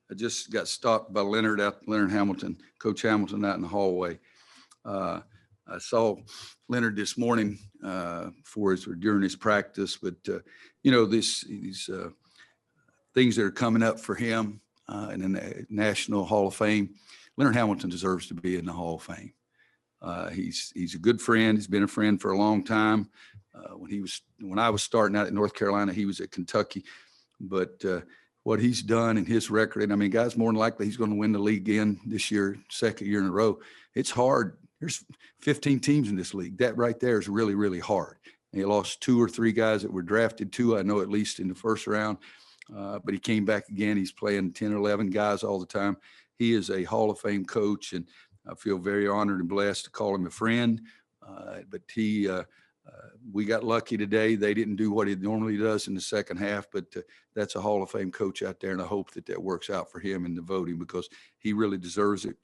I just got stopped by Leonard Hamilton, Coach Hamilton out in the hallway. I saw Leonard this morning during his practice, but these things that are coming up for him in the National Hall of Fame. Leonard Hamilton deserves to be in the Hall of Fame. He's a good friend. He's been a friend for a long time. When I was starting out at North Carolina, he was at Kentucky. But what he's done and his record, and I mean, guys, more than likely he's going to win the league again this year, second year in a row. It's hard. There's 15 teams in this league. That right there is really, really hard. And he lost 2 or 3 guys that were drafted, 2, I know, at least in the first round. But he came back again. He's playing 10 or 11 guys all the time. He is a Hall of Fame coach, and I feel very honored and blessed to call him a friend. But we got lucky today. They didn't do what he normally does in the second half, but that's a Hall of Fame coach out there, and I hope that works out for him in the voting because he really deserves it.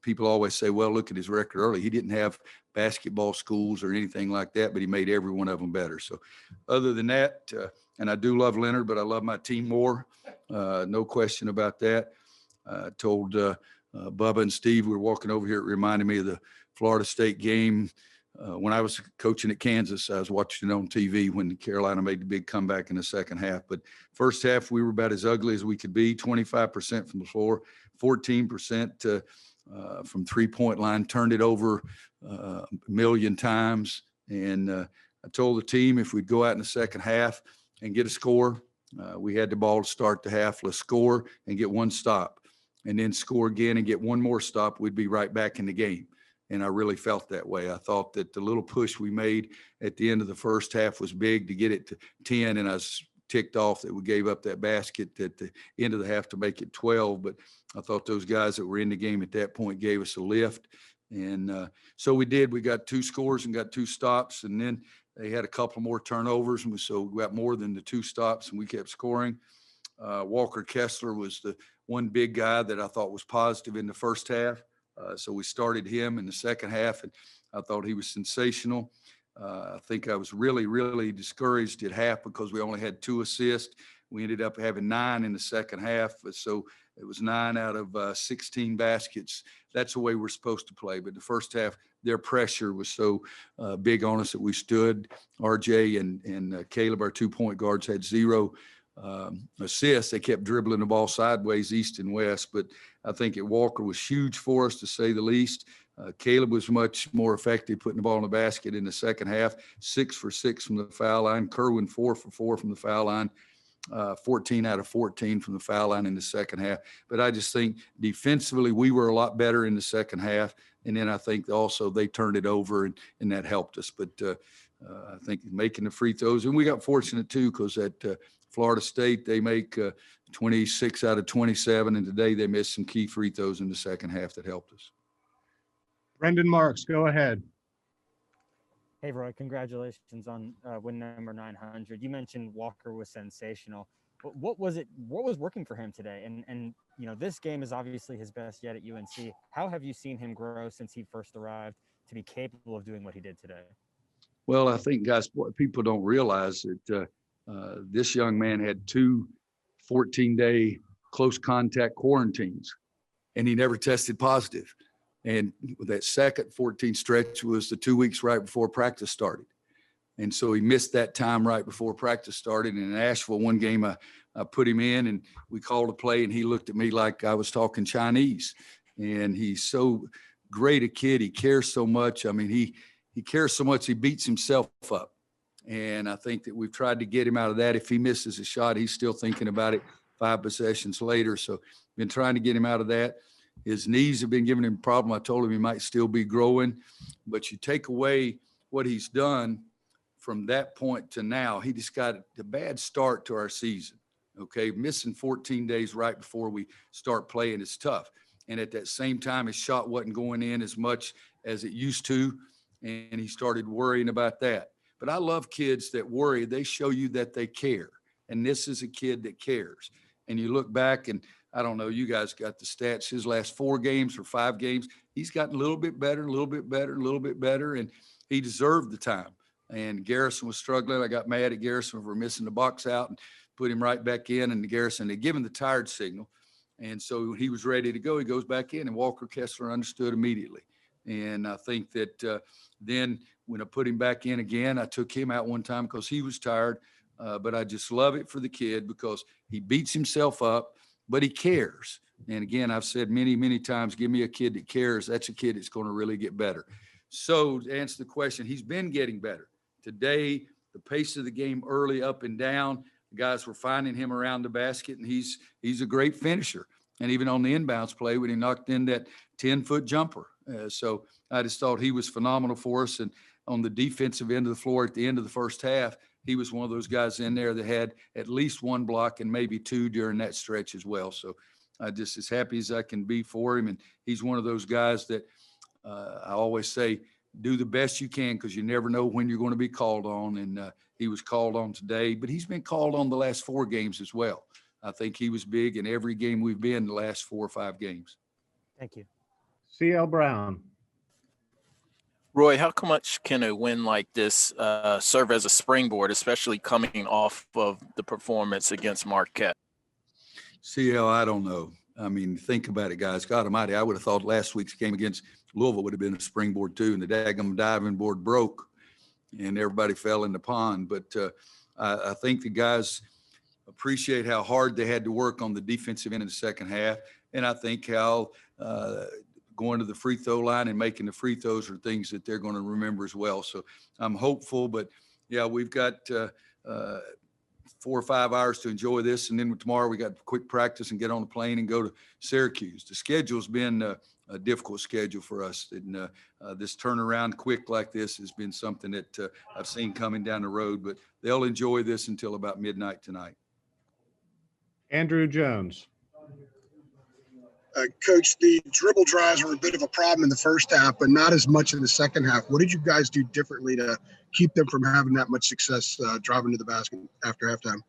People always say, well, look at his record early. He didn't have basketball schools or anything like that, but he made every one of them better. So other than that, and I do love Leonard, but I love my team more. No question about that. I told Bubba and Steve, we were walking over here, it reminded me of the Florida State game. When I was coaching at Kansas, I was watching it on TV when Carolina made the big comeback in the second half. But first half, we were about as ugly as we could be, 25% from the floor, 14% from three-point line, turned it over a million times. And I told the team if we'd go out in the second half and get a score, we had the ball to start the half, let's score and get one stop, and then score again and get one more stop, we'd be right back in the game. And I really felt that way. I thought that the little push we made at the end of the first half was big to get it to 10, and I was ticked off that we gave up that basket at the end of the half to make it 12. But I thought those guys that were in the game at that point gave us a lift. And so we did. We got 2 scores and got 2 stops, and then they had a couple more turnovers, and so we got more than the 2 stops, and we kept scoring. Walker Kessler was the one big guy that I thought was positive in the first half. So we started him in the second half, and I thought he was sensational. I think I was really, really discouraged at half because we only had 2 assists. We ended up having 9 in the second half. So it was 9 out of 16 baskets. That's the way we're supposed to play. But the first half, their pressure was so big on us that we stood. RJ and Caleb, our 2-point guards, had 0 assists. They kept dribbling the ball sideways, east and west. But I think Walker was huge for us, to say the least. Caleb was much more effective putting the ball in the basket in the second half, 6 for 6 from the foul line. Kerwin 4 for 4 from the foul line, 14 out of 14 from the foul line in the second half. But I just think defensively we were a lot better in the second half. And then I think also they turned it over, and that helped us. But I think making the free throws, and we got fortunate too, because at Florida State, they make 26 out of 27, and today they missed some key free throws in the second half that helped us. Brendan Marks, go ahead. Hey, Roy, congratulations on win number 900. You mentioned Walker was sensational. But what was working for him today? And this game is obviously his best yet at UNC. How have you seen him grow since he first arrived to be capable of doing what he did today? Well, I think, guys, people don't realize that this young man had 2 14-day close contact quarantines, and he never tested positive. And that second 14 stretch was the 2 weeks right before practice started. And so he missed that time right before practice started. And in Asheville, one game I put him in, and we called a play, and he looked at me like I was talking Chinese. And he's so great a kid. He cares so much. I mean, he cares so much, he beats himself up. And I think that we've tried to get him out of that. If he misses a shot, he's still thinking about it 5 possessions later. So been trying to get him out of that. His knees have been giving him a problem. I told him he might still be growing. But you take away what he's done from that point to now, he just got a bad start to our season. Okay, missing 14 days right before we start playing is tough. And at that same time, his shot wasn't going in as much as it used to, and he started worrying about that. But I love kids that worry. They show you that they care, and this is a kid that cares. And you look back, and I don't know, you guys got the stats, his last 4 games or 5 games, he's gotten a little bit better, a little bit better, a little bit better, and he deserved the time. And Garrison was struggling. I got mad at Garrison for missing the box out and put him right back in. And Garrison, they give him the tired signal. And so he was ready to go. He goes back in, and Walker Kessler understood immediately. And I think that then when I put him back in again, I took him out one time because he was tired. But I just love it for the kid because he beats himself up, but he cares. And again, I've said many, many times, give me a kid that cares. That's a kid that's going to really get better. So to answer the question, he's been getting better. Today, the pace of the game early, up and down, the guys were finding him around the basket, and he's a great finisher. And even on the inbounds play when he knocked in that 10-foot jumper. So I just thought he was phenomenal for us. And on the defensive end of the floor at the end of the first half, he was one of those guys in there that had at least one block and maybe two during that stretch as well. So I just as happy as I can be for him. And he's one of those guys that I always say, do the best you can because you never know when you're going to be called on. And he was called on today, but he's been called on the last 4 games as well. I think he was big in every game we've been the last 4 or 5 games. Thank you. CL Brown. Roy, how much can a win like this serve as a springboard, especially coming off of the performance against Marquette? CL, I don't know. I mean, think about it, guys. God almighty, I would have thought last week's game against Louisville would have been a springboard too, and the daggum diving board broke, and everybody fell in the pond. But I think the guys appreciate how hard they had to work on the defensive end in the second half, and I think how going to the free throw line and making the free throws are things that they're going to remember as well. So I'm hopeful, but yeah, we've got 4 or 5 hours to enjoy this. And then tomorrow we got quick practice and get on the plane and go to Syracuse. The schedule's been a difficult schedule for us. And this turnaround quick like this has been something that I've seen coming down the road, but they'll enjoy this until about midnight tonight. Andrew Jones. Coach, the dribble drives were a bit of a problem in the first half, but not as much in the second half. What did you guys do differently to keep them from having that much success driving to the basket after halftime?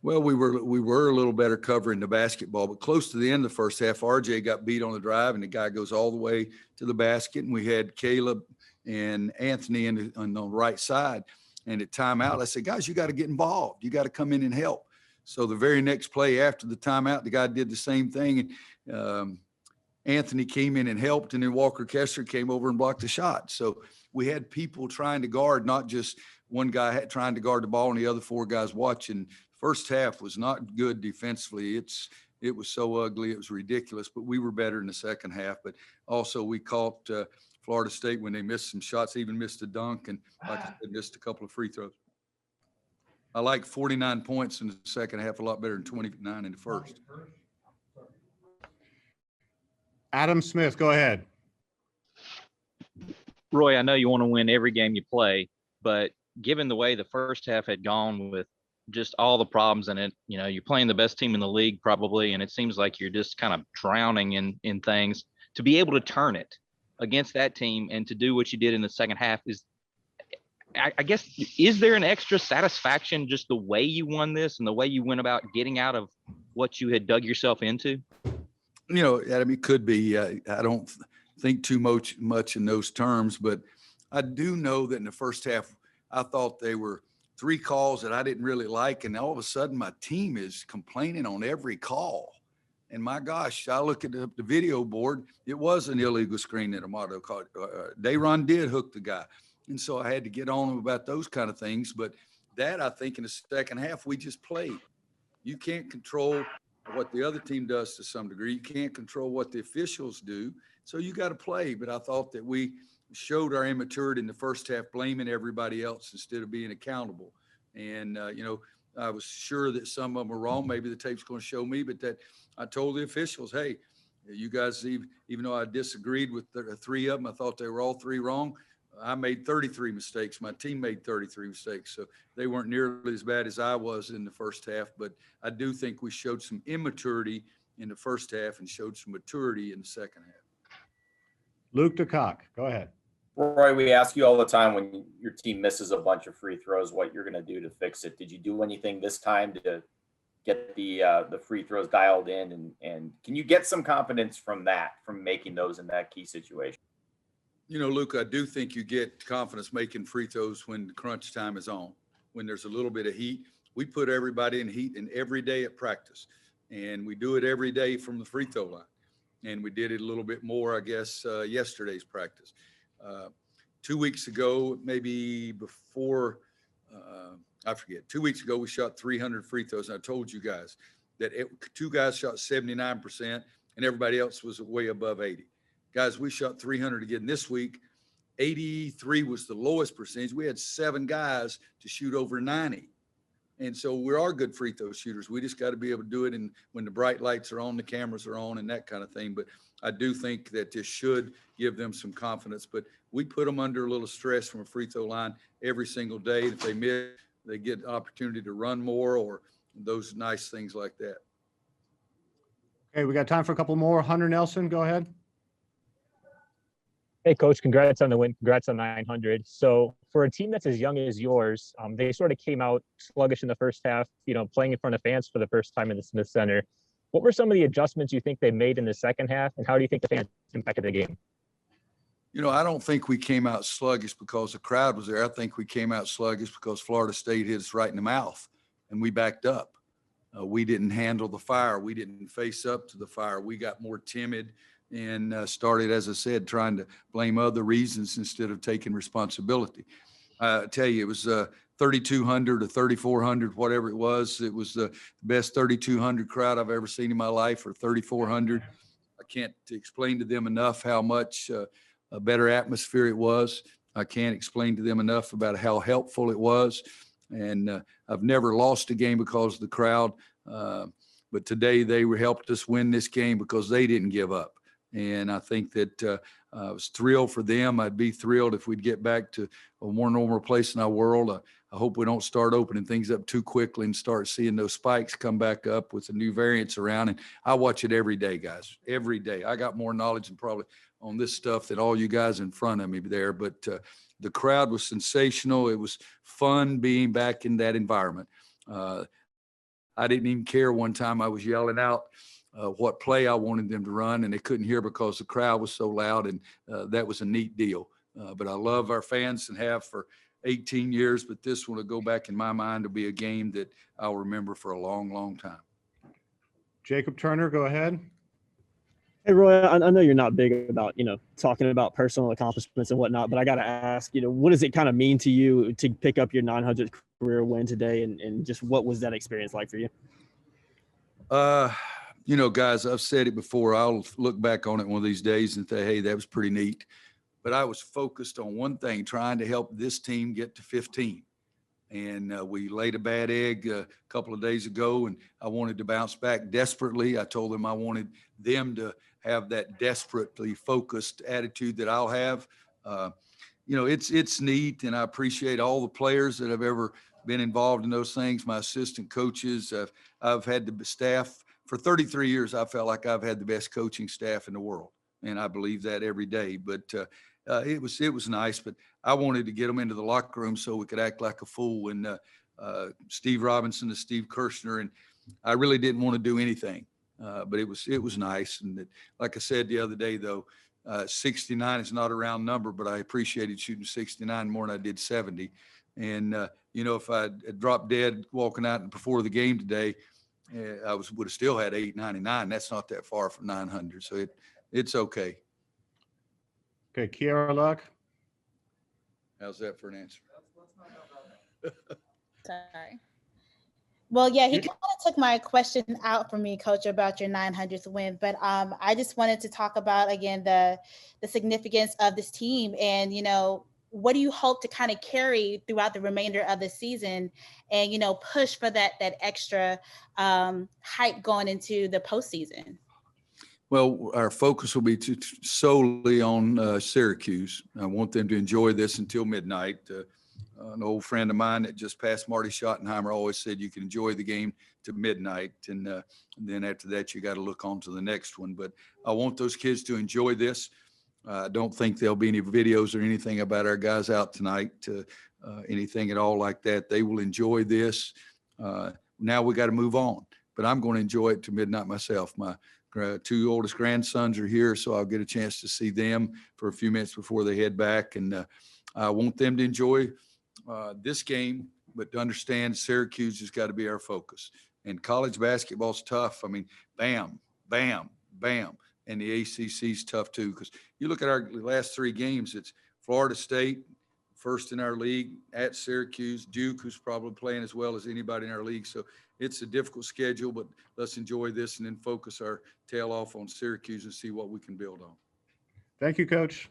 Well, we were a little better covering the basketball, but close to the end of the first half, RJ got beat on the drive, and the guy goes all the way to the basket, and we had Caleb and Anthony on the right side. And at timeout, I said, guys, you got to get involved. You got to come in and help. So the very next play after the timeout, the guy did the same thing. And Anthony came in and helped, and then Walker Kessler came over and blocked the shot. So we had people trying to guard, not just one guy trying to guard the ball and the other 4 guys watching. First half was not good defensively. It was so ugly. It was ridiculous, but we were better in the second half. But also we caught Florida State when they missed some shots, even missed a dunk, and like I said, missed a couple of free throws. I like 49 points in the second half a lot better than 29 in the first. Adam Smith, go ahead. Roy, I know you want to win every game you play, but given the way the first half had gone with just all the problems in it, you know, you're playing the best team in the league probably, and it seems like you're just kind of drowning in things. To be able to turn it against that team and to do what you did in the second half is, I guess, is there an extra satisfaction just the way you won this and the way you went about getting out of what you had dug yourself into? You know, Adam, it could be. I don't think too much in those terms, but I do know that in the first half, I thought they were 3 calls that I didn't really like, and all of a sudden my team is complaining on every call. And my gosh, I look at the video board, it was an illegal screen that Amato caught. Dayron did hook the guy. And so I had to get on him about those kind of things. But that, I think, in the second half, we just played. You can't control what the other team does to some degree. You can't control what the officials do. So you got to play. But I thought that we showed our immaturity in the first half, blaming everybody else instead of being accountable. And, you know, I was sure that some of them were wrong. Maybe the tape's going to show me, but that I told the officials, hey, you guys, even though I disagreed with 3 of them, I thought they were all 3 wrong. I made 33 mistakes. My team made 33 mistakes. So they weren't nearly as bad as I was in the first half. But I do think we showed some immaturity in the first half and showed some maturity in the second half. Luke DeCock, go ahead. Roy, we ask you all the time when your team misses a bunch of free throws, what you're going to do to fix it. Did you do anything this time to get the free throws dialed in? And can you get some confidence from making those in that key situation? You know, Luke, I do think you get confidence making free throws when the crunch time is on, when there's a little bit of heat. We put everybody in heat and every day at practice. and we do it every day from the free throw line. And we did it a little bit more, I guess, yesterday's practice. 2 weeks ago, maybe before, I forget, 2 weeks ago, we shot 300 free throws. And I told you guys that two guys shot 79% and everybody else was way above 80. Guys, we shot 300 again this week. 83 was the lowest percentage. We had 7 guys to shoot over 90. And so we are good free throw shooters. We just got to be able to do it. And when the bright lights are on, the cameras are on and that kind of thing. But I do think that this should give them some confidence, but we put them under a little stress from a free throw line every single day. If they miss, they get an opportunity to run more or those nice things like that. Okay, we got time for a couple more. Hunter Nelson, go ahead. Hey, Coach, congrats on the win. Congrats on 900. So for a team that's as young as yours, they sort of came out sluggish in the first half, playing in front of fans for the first time in the Smith Center. What were some of the adjustments you think they made in the second half, and how do you think the fans impacted the game? I don't think we came out sluggish because the crowd was there. I think we came out sluggish because Florida State hit us right in the mouth, and we backed up. We didn't handle the fire. We didn't face up to the fire. We got more timid and started, as I said, trying to blame other reasons instead of taking responsibility. I tell you, it was 3,200 or 3,400, whatever it was. It was the best 3,200 crowd I've ever seen in my life, or 3,400. I can't explain to them enough how much a better atmosphere it was. I can't explain to them enough about how helpful it was. And I've never lost a game because of the crowd. But today they helped us win this game because they didn't give up. And I think that I was thrilled for them. I'd be thrilled if we'd get back to a more normal place in our world. I hope we don't start opening things up too quickly and start seeing those spikes come back up with the new variants around. And I watch it every day, guys, every day. I got more knowledge and probably on this stuff than all you guys in front of me there. But the crowd was sensational. It was fun being back in that environment. I didn't even care one time. I was yelling out what play I wanted them to run, and they couldn't hear because the crowd was so loud, and that was a neat deal. But I love our fans and have for 18 years, but this one will go back in my mind to be a game that I'll remember for a long, long time. Jacob Turner, go ahead. Hey, Roy, I know you're not big about, talking about personal accomplishments and whatnot, but I got to ask, what does it kind of mean to you to pick up your 900th career win today, and just what was that experience like for you? Guys, I've said it before. I'll look back on it one of these days and say, hey, that was pretty neat. But I was focused on one thing, trying to help this team get to 15. And we laid a bad egg a couple of days ago, and I wanted to bounce back desperately. I told them I wanted them to have that desperately focused attitude that I'll have. It's neat, and I appreciate all the players that have ever been involved in those things, my assistant coaches. I've had the staff. For 33 years, I felt like I've had the best coaching staff in the world, and I believe that every day. But it was nice, but I wanted to get them into the locker room so we could act like a fool. And Steve Robinson and Steve Kirshner, and I really didn't want to do anything, but it was nice. And like I said the other day, though, 69 is not a round number, but I appreciated shooting 69 more than I did 70. And if I had dropped dead walking out before the game today, I would have still had 899. That's not that far from 900, so it's okay. Okay, Kiara Luck. How's that for an answer? Sorry. Well, yeah, he kind of took my question out for me, Coach, about your 900th win. But I just wanted to talk about, again, the significance of this team. And, what do you hope to kind of carry throughout the remainder of the season and, push for that extra hype going into the postseason? Well, our focus will be solely on Syracuse. I want them to enjoy this until midnight. An old friend of mine that just passed, Marty Schottenheimer, always said you can enjoy the game to midnight. And then after that, you got to look on to the next one. But I want those kids to enjoy this. I don't think there'll be any videos or anything about our guys out tonight, anything at all like that. They will enjoy this. Now we got to move on. But I'm going to enjoy it to midnight myself. My two oldest grandsons are here, so I'll get a chance to see them for a few minutes before they head back. And I want them to enjoy this game, but to understand Syracuse has got to be our focus. And college basketball's tough. I mean, bam, bam, bam. And the ACC's tough too, because you look at our last 3 games, it's Florida State, first in our league, at Syracuse, Duke, who's probably playing as well as anybody in our league. So it's a difficult schedule, but let's enjoy this and then focus our tail off on Syracuse and see what we can build on. Thank you, Coach.